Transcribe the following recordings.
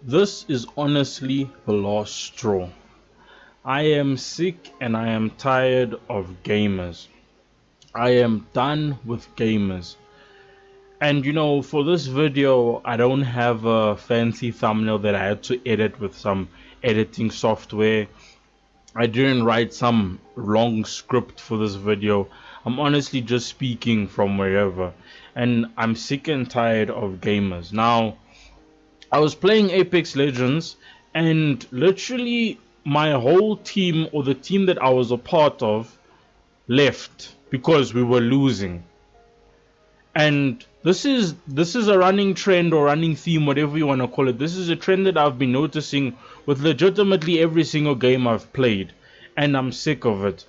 This is honestly the last straw. I am sick and I am tired of gamers. I am done with gamers. And for this video, I don't have a fancy thumbnail that I had to edit with some editing software. I didn't write some long script for this video. I'm honestly just speaking from wherever. And I'm sick and tired of gamers. Now, I was playing Apex Legends and literally my whole team, or the team that I was a part of, left because we were losing. And this is a running trend or running theme, whatever you want to call it. This is a trend that I've been noticing with legitimately every single game I've played, and I'm sick of it.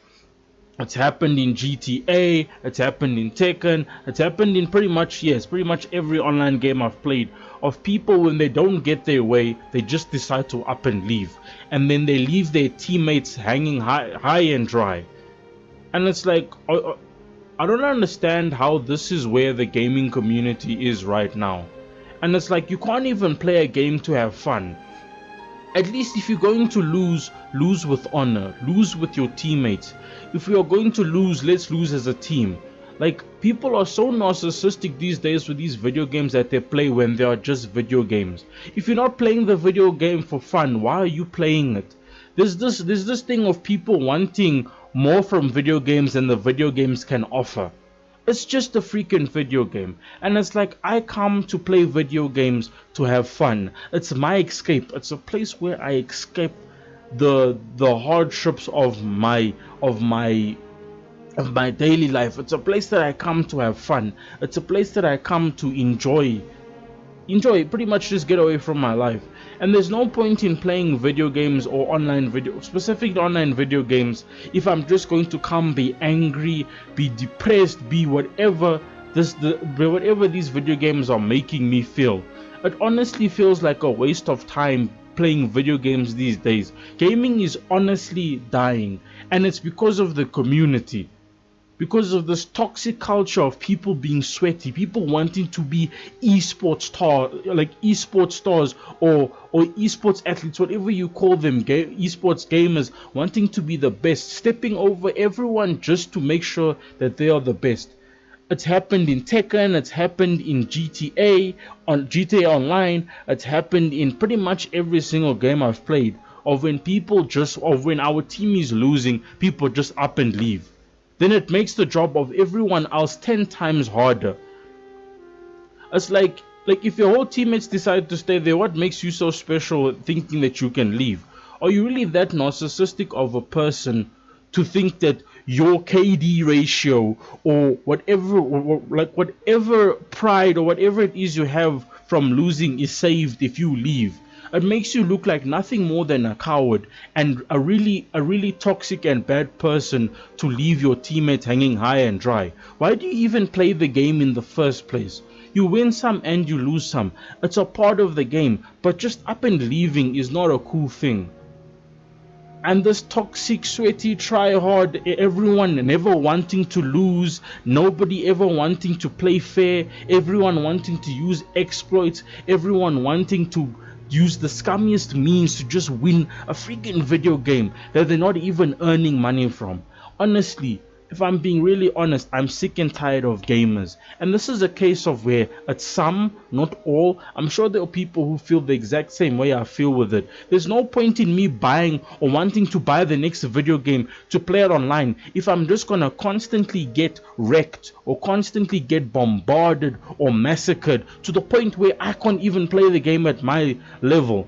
It's happened in GTA, it's happened in Tekken, it's happened in pretty much every online game I've played, of people when they don't get their way, they just decide to up and leave. And then they leave their teammates hanging high and dry. And it's like, I don't understand how this is where the gaming community is right now. And it's like, you can't even play a game to have fun. At least if you're going to lose with honor, lose with your teammates. If we are going to lose, let's lose as a team. Like, people are so narcissistic these days with these video games that they play when they are just video games. If you're not playing the video game for fun, why are you playing it? There's this thing of people wanting more from video games than the video games can offer. It's just a freaking video game. And it's like, I come to play video games to have fun. It's my escape. It's a place where I escape the hardships of my daily life. It's a place that I come to have fun. It's a place that I come to enjoy, pretty much just get away from my life. And there's no point in playing video games or specifically online video games, if I'm just going to come be angry, be depressed, be whatever whatever these video games are making me feel. It honestly feels like a waste of time playing video games these days. Gaming is honestly dying, and it's because of the community, because of this toxic culture of people being sweaty, people wanting to be esports stars, or esports athletes, whatever you call them, esports gamers, wanting to be the best, stepping over everyone just to make sure that they are the best. It's happened in Tekken, it's happened in GTA Online, it's happened in pretty much every single game I've played, of when our team is losing, people just up and leave. Then it makes the job of everyone else 10 times harder. It's like if your whole teammates decide to stay there, what makes you so special thinking that you can leave? Are you really that narcissistic of a person to think that your KD ratio or whatever pride or whatever it is you have from losing is saved if you leave? It makes you look like nothing more than a coward and a really toxic and bad person to leave your teammates hanging high and dry. Why do you even play the game in the first place? You win some and you lose some. It's a part of the game, but just up and leaving is not a cool thing. And this toxic, sweaty, try hard, everyone never wanting to lose, nobody ever wanting to play fair, everyone wanting to use exploits, everyone wanting to use the scummiest means to just win a freaking video game that they're not even earning money from. Honestly, if I'm being really honest, I'm sick and tired of gamers. And this is a case of where it's some, not all. I'm sure there are people who feel the exact same way I feel with it. There's no point in me buying or wanting to buy the next video game to play it online if I'm just gonna constantly get wrecked or constantly get bombarded or massacred to the point where I can't even play the game at my level.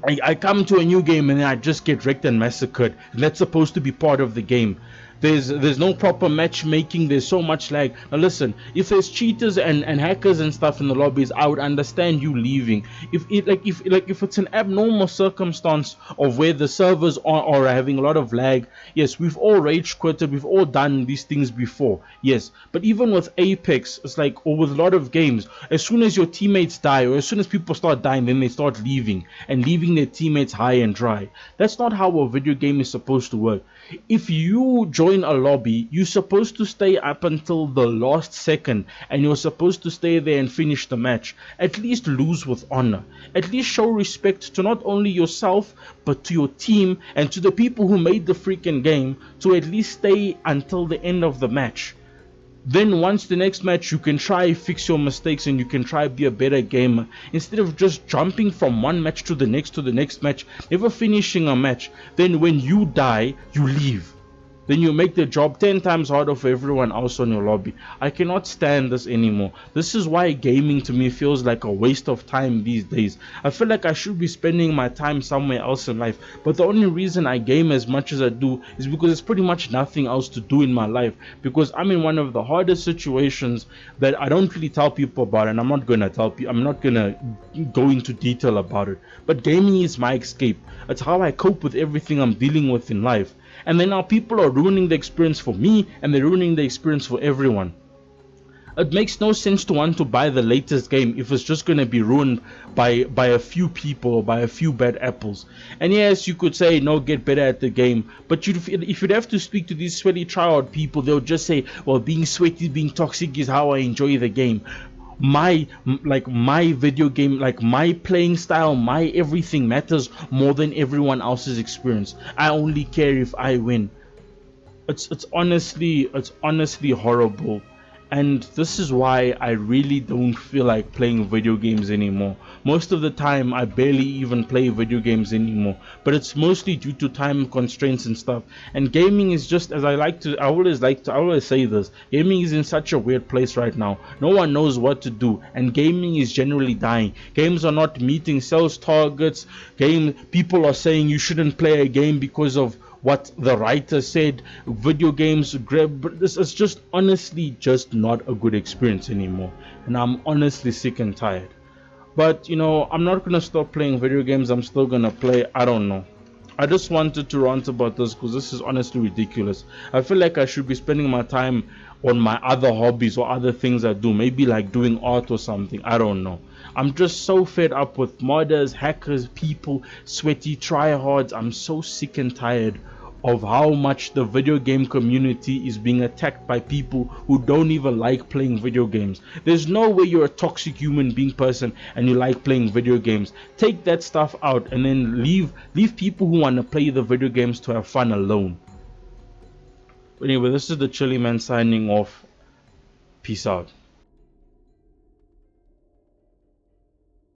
I come to a new game and then I just get wrecked and massacred, and that's supposed to be part of the game. There's no proper matchmaking. There's so much lag. Now listen, if there's cheaters and hackers and stuff in the lobbies, I would understand you leaving. If it's an abnormal circumstance of where the servers are having a lot of lag, yes, we've all rage quitted, we've all done these things before, yes. But even with Apex, it's like, or with a lot of games, as soon as your teammates die, or as soon as people start dying, then they start leaving and leaving their teammates high and dry. That's not how a video game is supposed to work. If you join join a lobby, you're supposed to stay up until the last second, and you're supposed to stay there and finish the match. At least lose with honor. At least show respect to not only yourself, but to your team and to the people who made the freaking game, to at least stay until the end of the match. Then once the next match, you can try fix your mistakes and you can try be a better gamer, instead of just jumping from one match to the next match, never finishing a match. Then when you die, you leave. Then you make the job 10 times harder for everyone else on your lobby. I cannot stand this anymore. This is why gaming to me feels like a waste of time these days. I feel like I should be spending my time somewhere else in life, but the only reason I game as much as I do is because there's pretty much nothing else to do in my life, because I'm in one of the hardest situations that I don't really tell people about, and I'm not gonna go into detail about it. But gaming is my escape. It's how I cope with everything I'm dealing with in life. And then now people are ruining the experience for me, and they're ruining the experience for everyone. It makes no sense to want to buy the latest game if it's just going to be ruined by a few people or by a few bad apples. And yes, you could say no, get better at the game, but if you'd have to speak to these sweaty tryhard people, they'll just say, well, being sweaty, being toxic is how I enjoy the game. My video game, like my playing style, my everything matters more than everyone else's experience. I only care if I win. It's honestly horrible. And this is why I really don't feel like playing video games anymore. Most of the time I barely even play video games anymore, but it's mostly due to time constraints and stuff. And gaming is just, as I always say this, gaming is in such a weird place right now. No one knows what to do, and gaming is generally dying. Games are not meeting sales targets. People are saying you shouldn't play a game because of what the writer said. Video games, this is just honestly just not a good experience anymore, and I'm honestly sick and tired. But I'm not gonna stop playing video games. I'm still gonna play. I don't know. I just wanted to rant about this because this is honestly ridiculous. I feel like I should be spending my time on my other hobbies or other things I do, maybe like doing art or something. I don't know. I'm just so fed up with modders, hackers, people, sweaty tryhards. I'm so sick and tired of how much the video game community is being attacked by people who don't even like playing video games. There's no way you're a toxic human being person and you like playing video games. Take that stuff out and then leave people who want to play the video games to have fun alone. But anyway, this is the Chilly Man signing off. Peace out.